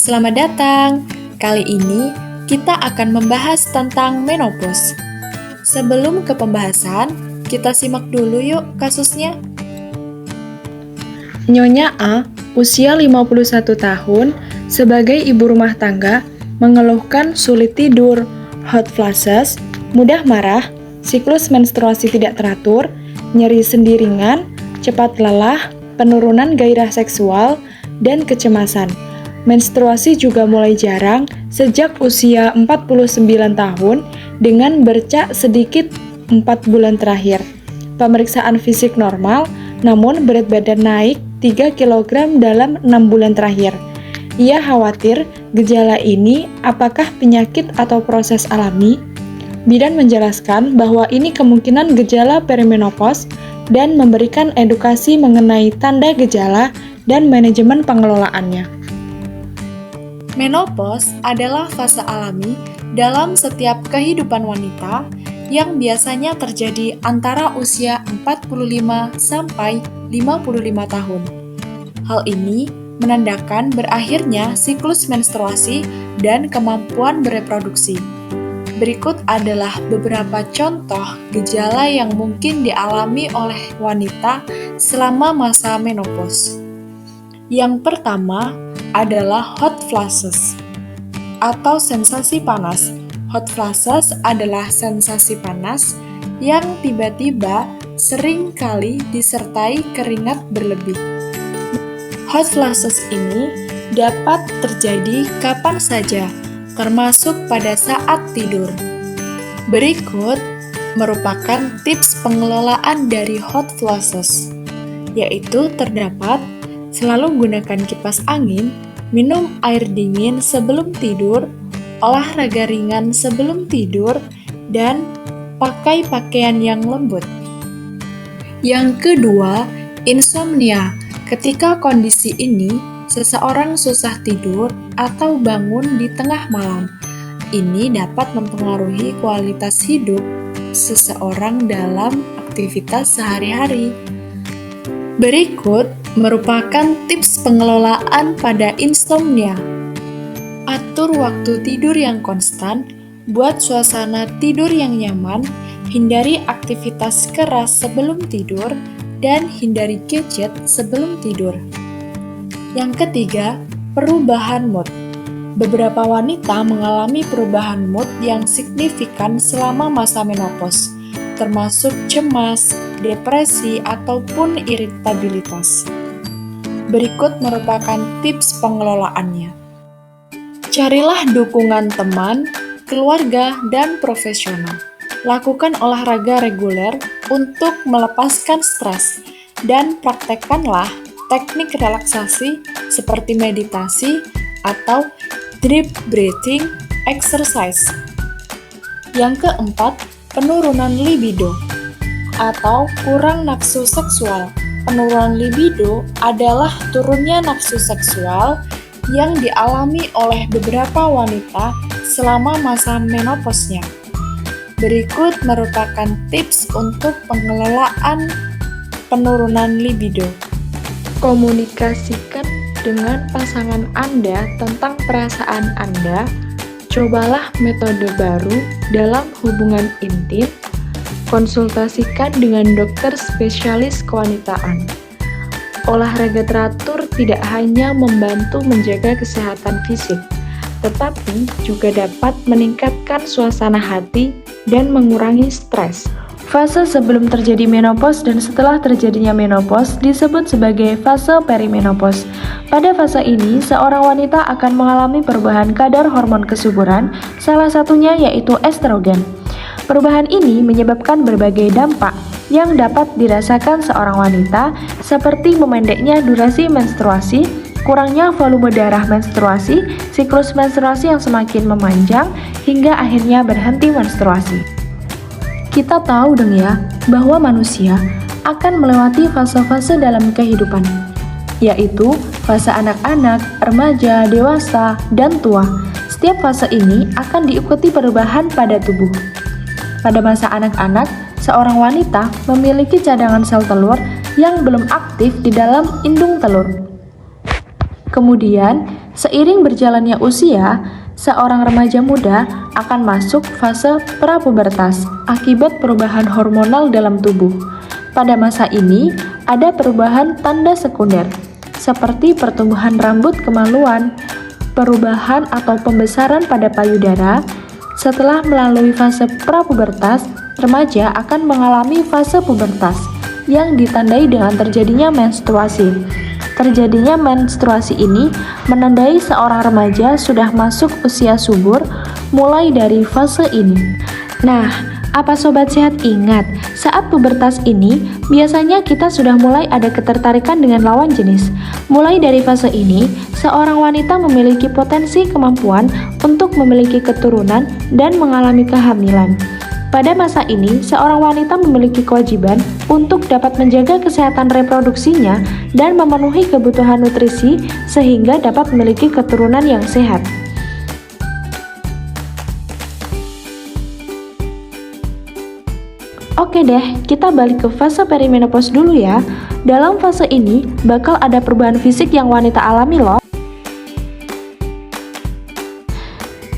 Selamat datang. Kali ini kita akan membahas tentang menopause. Sebelum ke pembahasan, kita simak dulu yuk kasusnya. Nyonya A, usia 51 tahun, sebagai ibu rumah tangga, mengeluhkan sulit tidur, hot flushes, mudah marah, siklus menstruasi tidak teratur, nyeri sendi ringan, cepat lelah, penurunan gairah seksual, dan kecemasan. Menstruasi juga mulai jarang sejak usia 49 tahun dengan bercak sedikit 4 bulan terakhir. Pemeriksaan fisik normal, namun berat badan naik 3 kg dalam 6 bulan terakhir. Ia khawatir gejala ini apakah penyakit atau proses alami. Bidan menjelaskan bahwa ini kemungkinan gejala perimenopause dan memberikan edukasi mengenai tanda gejala dan manajemen pengelolaannya. Menopause adalah fase alami dalam setiap kehidupan wanita yang biasanya terjadi antara usia 45 sampai 55 tahun. Hal ini menandakan berakhirnya siklus menstruasi dan kemampuan bereproduksi. Berikut adalah beberapa contoh gejala yang mungkin dialami oleh wanita selama masa menopause. Yang pertama adalah hot flushes atau sensasi panas. Hot flushes adalah sensasi panas yang tiba-tiba sering kali disertai keringat berlebih. Hot flushes ini dapat terjadi kapan saja, termasuk pada saat tidur. Berikut merupakan tips pengelolaan dari hot flushes, yaitu terdapat selalu gunakan kipas angin, minum air dingin sebelum tidur, olahraga ringan sebelum tidur, dan pakai pakaian yang lembut. Yang kedua, insomnia. Ketika kondisi ini, seseorang susah tidur atau bangun di tengah malam. Ini dapat mempengaruhi kualitas hidup seseorang dalam aktivitas sehari-hari. Berikut merupakan tips pengelolaan pada insomnia. Atur waktu tidur yang konstan, buat suasana tidur yang nyaman, hindari aktivitas keras sebelum tidur, dan hindari gadget sebelum tidur. Yang ketiga, perubahan mood. Beberapa wanita mengalami perubahan mood yang signifikan selama masa menopause, termasuk cemas, depresi, ataupun iritabilitas. Berikut merupakan tips pengelolaannya. Carilah dukungan teman, keluarga, dan profesional. Lakukan olahraga reguler untuk melepaskan stres, dan praktekkanlah teknik relaksasi seperti meditasi atau deep breathing exercise. Yang keempat, penurunan libido atau kurang nafsu seksual. Penurunan libido adalah turunnya nafsu seksual yang dialami oleh beberapa wanita selama masa menopause-nya. Berikut merupakan tips untuk pengelolaan penurunan libido. Komunikasikan dengan pasangan Anda tentang perasaan Anda. Cobalah metode baru dalam hubungan intim. Konsultasikan dengan dokter spesialis kewanitaan. Olahraga teratur tidak hanya membantu menjaga kesehatan fisik, tetapi juga dapat meningkatkan suasana hati dan mengurangi stres. Fase sebelum terjadi menopause dan setelah terjadinya menopause disebut sebagai fase perimenopause. Pada fase ini, seorang wanita akan mengalami perubahan kadar hormon kesuburan, salah satunya yaitu estrogen. Perubahan ini menyebabkan berbagai dampak yang dapat dirasakan seorang wanita, seperti memendeknya durasi menstruasi, kurangnya volume darah menstruasi, siklus menstruasi yang semakin memanjang, hingga akhirnya berhenti menstruasi. Kita tahu dong ya, bahwa manusia akan melewati fase-fase dalam kehidupan, yaitu fase anak-anak, remaja, dewasa, dan tua. Setiap fase ini akan diikuti perubahan pada tubuh. Pada masa anak-anak, seorang wanita memiliki cadangan sel telur yang belum aktif di dalam indung telur. Kemudian, Seiring berjalannya usia, seorang remaja muda akan masuk fase prapubertas akibat perubahan hormonal dalam tubuh. Pada masa ini, ada perubahan tanda sekunder, seperti pertumbuhan rambut kemaluan, perubahan atau pembesaran pada payudara. Setelah melalui fase prapubertas, remaja akan mengalami fase pubertas yang ditandai dengan terjadinya menstruasi. Terjadinya menstruasi ini menandai seorang remaja sudah masuk usia subur mulai dari fase ini. Nah, apa sobat sehat ingat, saat pubertas ini biasanya kita sudah mulai ada ketertarikan dengan lawan jenis. Mulai dari fase ini, seorang wanita memiliki potensi kemampuan untuk memiliki keturunan dan mengalami kehamilan. Pada masa ini, seorang wanita memiliki kewajiban untuk dapat menjaga kesehatan reproduksinya dan memenuhi kebutuhan nutrisi sehingga dapat memiliki keturunan yang sehat. Oke deh, kita balik ke fase perimenopause dulu ya. Dalam fase ini, bakal ada perubahan fisik yang wanita alami loh.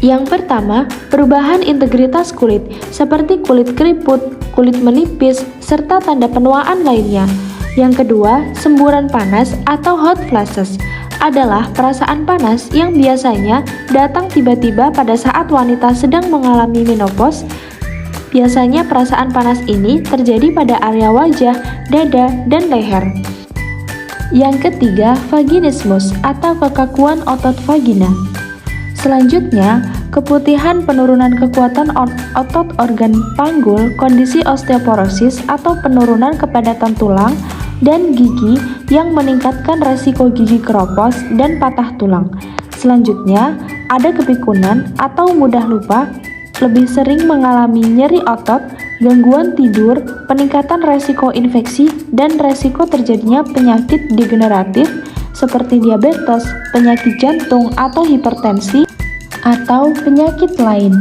Yang pertama, perubahan integritas kulit, seperti kulit keriput, kulit menipis, serta tanda penuaan lainnya. Yang kedua, semburan panas atau hot flashes adalah perasaan panas yang biasanya datang tiba-tiba pada saat wanita sedang mengalami menopause. Biasanya perasaan panas ini terjadi pada area wajah, dada, dan leher. Yang ketiga, vaginismus atau kekakuan otot vagina. Selanjutnya, keputihan, penurunan kekuatan otot organ panggul, kondisi osteoporosis atau penurunan kepadatan tulang dan gigi yang meningkatkan resiko gigi keropos dan patah tulang. Selanjutnya, ada kepikunan atau mudah lupa, lebih sering mengalami nyeri otot, gangguan tidur, peningkatan resiko infeksi, dan resiko terjadinya penyakit degeneratif seperti diabetes, penyakit jantung atau hipertensi, atau penyakit lain.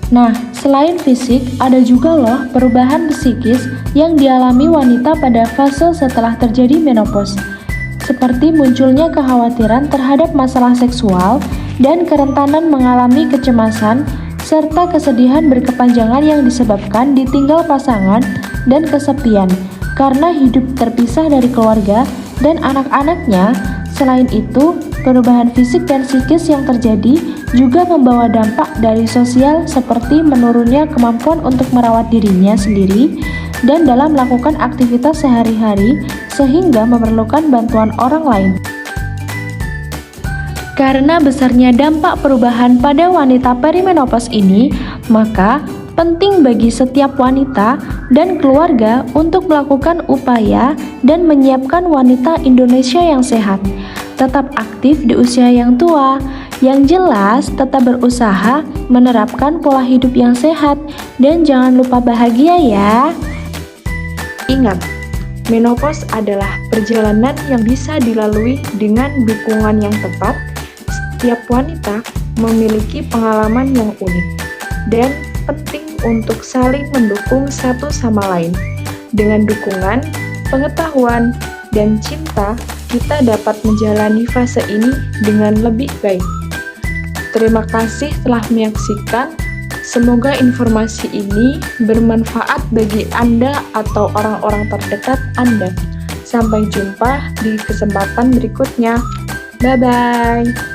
Nah, selain fisik, ada juga loh perubahan psikis yang dialami wanita pada fase setelah terjadi menopause, seperti munculnya kekhawatiran terhadap masalah seksual dan kerentanan mengalami kecemasan, serta kesedihan berkepanjangan yang disebabkan ditinggal pasangan dan kesepian karena hidup terpisah dari keluarga dan anak-anaknya. Selain itu, perubahan fisik dan psikis yang terjadi juga membawa dampak dari sosial seperti menurunnya kemampuan untuk merawat dirinya sendiri dan dalam melakukan aktivitas sehari-hari sehingga memerlukan bantuan orang lain. Karena besarnya dampak perubahan pada wanita perimenopause ini, maka penting bagi setiap wanita dan keluarga untuk melakukan upaya dan menyiapkan wanita Indonesia yang sehat, tetap aktif di usia yang tua. Yang jelas, tetap berusaha menerapkan pola hidup yang sehat dan jangan lupa bahagia ya. Ingat, menopause adalah perjalanan yang bisa dilalui dengan dukungan yang tepat. Setiap wanita memiliki pengalaman yang unik dan penting untuk saling mendukung satu sama lain. Dengan dukungan, pengetahuan, dan cinta, kita dapat menjalani fase ini dengan lebih baik. Terima kasih telah menyaksikan. Semoga informasi ini bermanfaat bagi Anda atau orang-orang terdekat Anda. Sampai jumpa di kesempatan berikutnya. Bye-bye.